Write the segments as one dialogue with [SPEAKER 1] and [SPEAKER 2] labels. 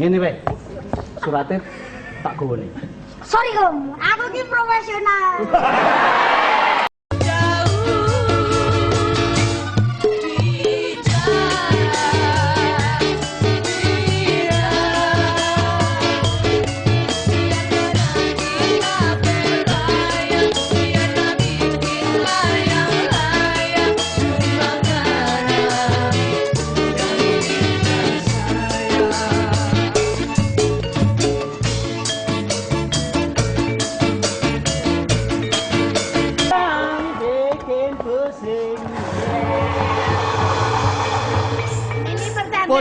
[SPEAKER 1] Ngene wae. Surate tak gowone.
[SPEAKER 2] Sorry Om, aku ki profesional.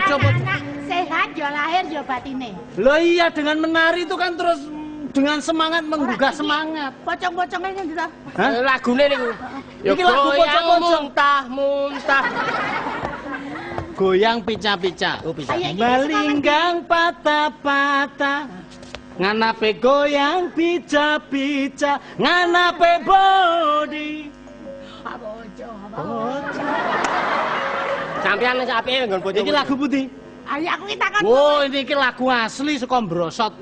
[SPEAKER 3] Anak sehat ya lahir ya batine.
[SPEAKER 1] Loh iya, dengan menari itu kan terus dengan semangat menggugah semangat.
[SPEAKER 3] Pocong-pocong ini gitu.
[SPEAKER 4] Lagune niku. Ya
[SPEAKER 1] Iki lagu pocong-pocong.
[SPEAKER 4] Muntah.
[SPEAKER 1] Goyang pica-pica. Oh, pica. Melinggang patah-patah. Nganape goyang pica-pica, nganape body.
[SPEAKER 4] Sampeyan wis apike nggon bocah.
[SPEAKER 1] Iki lagu putih.
[SPEAKER 3] Ayo aku kita kan.
[SPEAKER 1] Oh, ini lagu asli saka Brosot.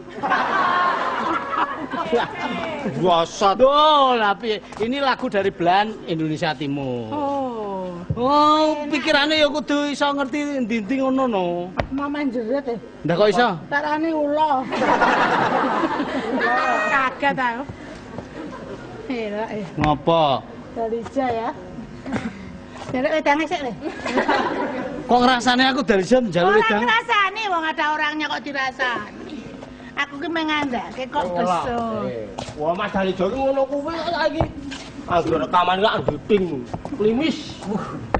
[SPEAKER 4] Brosot.
[SPEAKER 1] Oh, tapi ini lagu dari belahan Indonesia Timur. Oh, pikirannya ya kudu iso ngerti ndi-ndi ngono no.
[SPEAKER 3] Mama jerit e.
[SPEAKER 1] Ndak kok iso?
[SPEAKER 3] Tarane ulo. Kaget aku.
[SPEAKER 1] Ngopo?
[SPEAKER 3] Dalija ya. Jadi wedang sik le.
[SPEAKER 1] Kok ngrasane aku dari jam njaluk wedang?
[SPEAKER 3] Ora ngrasani wong ada orangnya kok dirasani. Aku ki mengandake kok beso.
[SPEAKER 4] Wah, Mas Dalija ki ngono kuwi kok saiki. Anggo rekaman lak nditing. Klimis.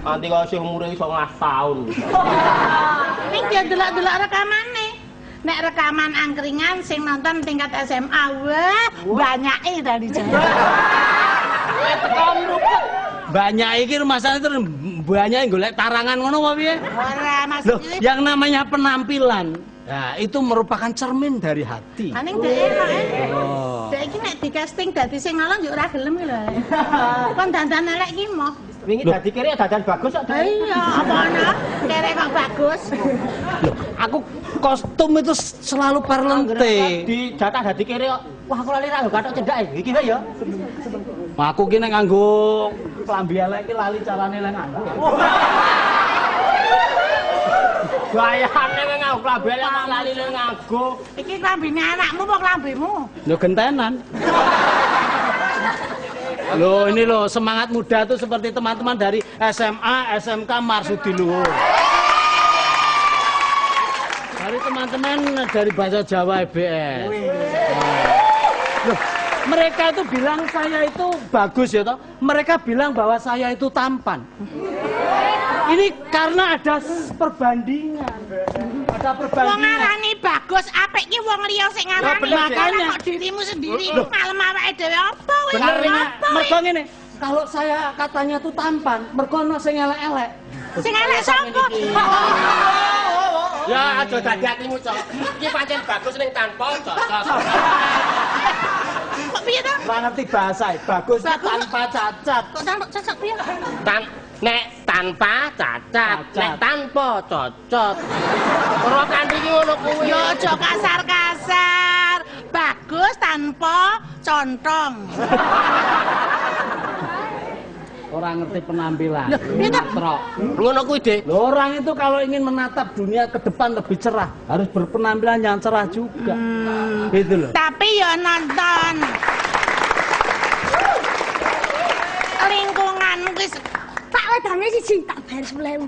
[SPEAKER 4] Nanti kok sing umure iso 19 tahun.
[SPEAKER 3] Ning dia delok-delok rekamane. Nek rekaman angkringan sing nonton tingkat SMA, wah banyake Dalija.
[SPEAKER 1] Banyak iki rumasane terus banyak golek tarangan ngono apa piye?
[SPEAKER 3] Ora
[SPEAKER 1] Loh,
[SPEAKER 3] maksudnya.
[SPEAKER 1] yang namanya penampilan, nah itu merupakan cermin dari hati.
[SPEAKER 3] Aning dhek enak
[SPEAKER 1] Oh.
[SPEAKER 3] Dhek iki nek di casting dadi sing ngalon yo ora gelem lho. Kon dandan elek ki mo.
[SPEAKER 4] Wingi dadi kere dadan bagus kok.
[SPEAKER 3] Iya, apa ana? Kere kok bagus.
[SPEAKER 1] Loh, aku kostum itu selalu parlente.
[SPEAKER 4] Di jatah dadi kere kok. Wah, aku lali ra kathok cendake. Iki wae ya.
[SPEAKER 1] Aku ki nek nganggo klambi elek ki lali carane lek nganggo.
[SPEAKER 4] Gayane wong nganggo klambi elek kok lali le nganggo.
[SPEAKER 3] Iki klambine anakmu apa klambimu?
[SPEAKER 1] Loh gentenan. Loh ini loh semangat muda tuh seperti teman-teman dari SMA, SMK Marsudi Luhur. Dari teman-teman dari Bahasa Jawa EBS. Loh, mereka itu bilang saya itu bagus ya toh. Mereka bilang bahwa saya itu tampan. Ini karena ada perbandingan. Ada
[SPEAKER 3] Wong
[SPEAKER 1] perbandingan.
[SPEAKER 3] ngarani bagus, apik ki wong liya sing ngarani.
[SPEAKER 1] Makanya
[SPEAKER 3] kok dirimu sendiri ngalem awake dhewe apa wis?
[SPEAKER 1] Bener ini,
[SPEAKER 3] Apa
[SPEAKER 1] mergo ngene. Kalau saya katanya tuh tampan, mergo ono sing elek-elek.
[SPEAKER 3] sing elek sapa?
[SPEAKER 4] Ya aja dadi atimu, Cok. Iki pancen bagus ning tanpa cocok.
[SPEAKER 3] Kok piye to?
[SPEAKER 1] Ora ngerti bahasa, bagus tanpa cacat.
[SPEAKER 3] Kok cocok piye?
[SPEAKER 4] Nek tanpa cacat, nek tanpa cocok. Ora kanthi iki ngono kuwi.
[SPEAKER 3] Yo aja kasar-kasar. Bagus tanpa contong.
[SPEAKER 1] Orang ngerti penampilan. Trok.
[SPEAKER 4] Ngono kuwi, Dik.
[SPEAKER 1] Loh, orang itu kalau ingin menatap dunia ke depan lebih cerah, harus berpenampilan yang cerah juga. Gitu loh.
[SPEAKER 3] Tapi yo nonton. Lingkungan wis
[SPEAKER 2] Tak wedane siji tak bayar 10.000.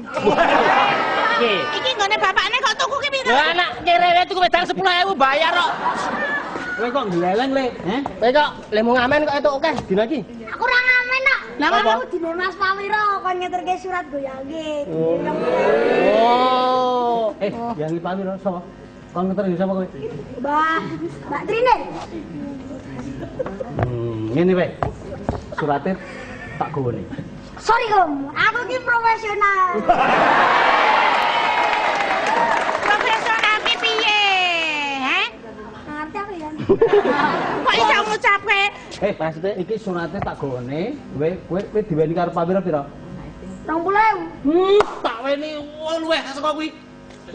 [SPEAKER 4] Iki.
[SPEAKER 3] iki nggone bapakne kok tuku ki piro?
[SPEAKER 4] Lah anak kere tuku wedang 10.000 bayar kok.
[SPEAKER 1] Kowe kok ngeleleng, Le?
[SPEAKER 4] Kowe kok le mau ngamen kok entuk akeh dina iki.
[SPEAKER 2] Aku ora ngamen kok.
[SPEAKER 3] Lah
[SPEAKER 2] Aku dine Mas Pawiro kon ngeterke surat goyange.
[SPEAKER 4] Oh.
[SPEAKER 1] Yang dipamir sapa? Kon ngeter sapa kowe?
[SPEAKER 2] Mbak Trine.
[SPEAKER 1] Ngene wae. Surate tak gowone.
[SPEAKER 2] Sorry Om, aku ki profesional.
[SPEAKER 3] Profesional ki piye? Heh?
[SPEAKER 2] Ngerti aku ya.
[SPEAKER 3] Kok iso ngucapke?
[SPEAKER 1] Maksudnya iki surate tak gowone, kowe diweni karo pamira pira?
[SPEAKER 2] 20.000.
[SPEAKER 1] Tak weni luweh saka kuwi.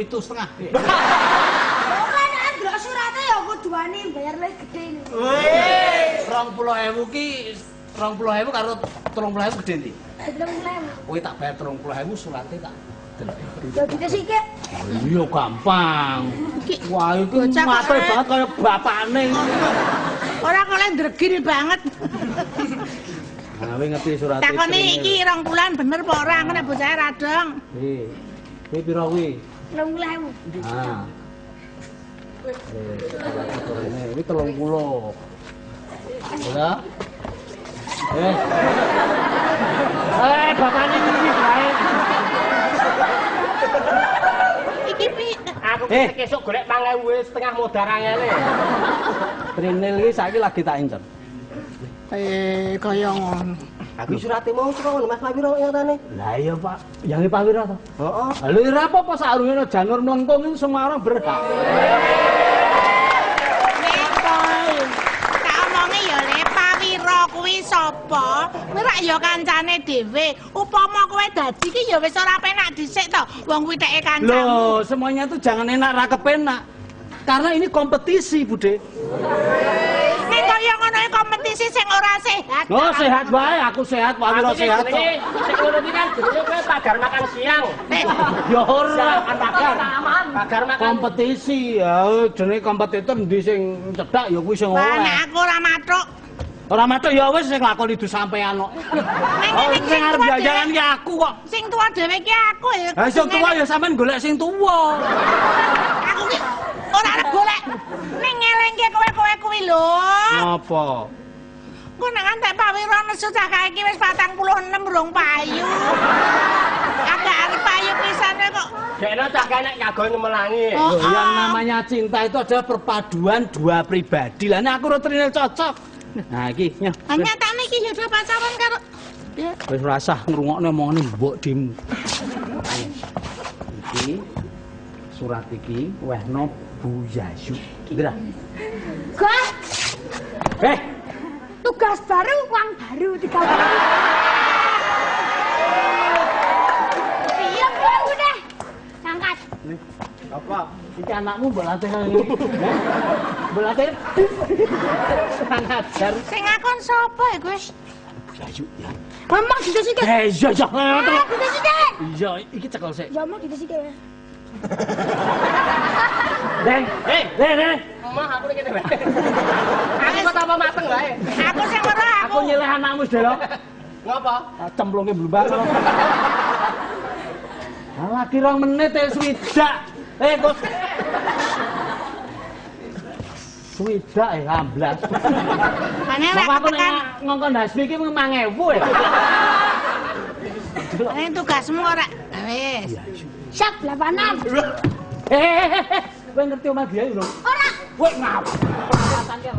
[SPEAKER 1] 7,5.
[SPEAKER 2] Ora nek ndelok surate ya kuduane bayar luwih gedhe ini.
[SPEAKER 1] Wih, 20.000 ki 20.000 karo 30.000 gede ndi?
[SPEAKER 2] 30.000.
[SPEAKER 1] Kowe tak bayar 30.000 surate tak delok.
[SPEAKER 2] Ya ditesike.
[SPEAKER 1] Iya gampang. Wah, itu
[SPEAKER 3] Bocah kok
[SPEAKER 1] matre
[SPEAKER 3] ora-
[SPEAKER 1] banget kaya bapakne.
[SPEAKER 3] Ora kok lek ndregil banget.
[SPEAKER 1] Nah, kowe ngerti surate.
[SPEAKER 3] Takoni iki 2 bulan bener apa ora engko nek bocahe radong.
[SPEAKER 1] Kowe pira kuwi?
[SPEAKER 2] 30.000.
[SPEAKER 1] Ah. Ini 30. Ya. Bapaknya ini baik.
[SPEAKER 3] Iki pi
[SPEAKER 4] Aku kesuk golek 5.000 setengah modal angele.
[SPEAKER 1] Trinil iki saiki lagi tak incer.
[SPEAKER 3] kaya ngono.
[SPEAKER 4] Aku surate mau saka ngono Mas Pawiro nyatane.
[SPEAKER 1] Lah iya Pak, yange Pawiro to.
[SPEAKER 4] Heeh.
[SPEAKER 1] Lha ora apa-apa sarungane janur mlengkung itu semua orang berhak.
[SPEAKER 3] Tak omongi ya Le Pawiro kuwi sapa? Kuwi rak ya kancane dhewe. Upama kowe dadi ki ya wis ora penak dhisik to. Wong kuwi teke kancamu.
[SPEAKER 1] Loh, semuanya tuh jangan enak ra kepenak. Karena ini kompetisi, Bude.
[SPEAKER 3] Nek kaya ngono kompetisi sing ora sehat.
[SPEAKER 1] Oh, sehat wae, aku sehat, Pawiro sehat kok.
[SPEAKER 4] Sing ngono iki kan jenenge kowe pagar makan siang.
[SPEAKER 1] Ya ora,
[SPEAKER 4] Pagar makan.
[SPEAKER 1] kompetisi ya, jenenge kompetitor ndi sing cedhak ya kuwi sing
[SPEAKER 3] Wah, nek
[SPEAKER 1] oleh.
[SPEAKER 3] aku ora matuk.
[SPEAKER 1] Ora matuk ya wis sing lakoni itu sampean kok. Oh, sing arep jajalan ki aku kok.
[SPEAKER 3] Sing tuwa dhewe ki aku ya.
[SPEAKER 1] Ha sing tuwa ya sampean golek sing tuwa.
[SPEAKER 3] Aku ki ora arep golek. Ning ngelingke kowe kuwi lho.
[SPEAKER 1] Napa?
[SPEAKER 3] Ku nek antek Pawiro nesu cah kae iki wis 46 rong payu. Agak arep payu pisane kok.
[SPEAKER 4] Dekno cah kene kagok nyemelangi.
[SPEAKER 3] Oh.
[SPEAKER 1] Loh, yang namanya cinta itu adalah perpaduan dua pribadi. Lah nek aku ora Trinil cocok. Nah iki nyah.
[SPEAKER 3] Nyatane iki ya udah pacaran karo
[SPEAKER 1] Wis rasah ngrungokne omongane mbok Dim. Iki surat iki wehno Bu Yayu. Ndra.
[SPEAKER 2] Gas, tugas baru, uang baru 3 bulan. Iya, gue udah. Angkat.
[SPEAKER 1] Apa? Iki anakmu mbok latih ngene. Mbok latih. Kurang ajar.
[SPEAKER 3] sing ngakon sapa ya, Gus?
[SPEAKER 1] Yayu ya.
[SPEAKER 2] Ngomong ditesike.
[SPEAKER 1] Iya iya.
[SPEAKER 2] Ditesike.
[SPEAKER 1] Iya, iki cekel sik.
[SPEAKER 2] Ya mau ditesike.
[SPEAKER 1] Deng, deng.
[SPEAKER 4] Omah aku ning kene wae. Aku kok tambah mateng wae.
[SPEAKER 3] Aku sing weruh aku.
[SPEAKER 1] Aku nyilih anakmu sedelo.
[SPEAKER 4] Ngapa?
[SPEAKER 1] Cemplunge blumbang. Lagi 2 menit swidak. Gus. Swidak amblas.
[SPEAKER 3] Ane lek
[SPEAKER 1] Bapak aku
[SPEAKER 3] tekan
[SPEAKER 1] ngongkon Hasbi iki 5.000 ya.
[SPEAKER 3] ning tugasmu ora. Wis.
[SPEAKER 2] Siap 86.
[SPEAKER 1] Kowe ngerti omah dia lho.
[SPEAKER 2] Ora.
[SPEAKER 1] Kowe ngapa?
[SPEAKER 2] Ya.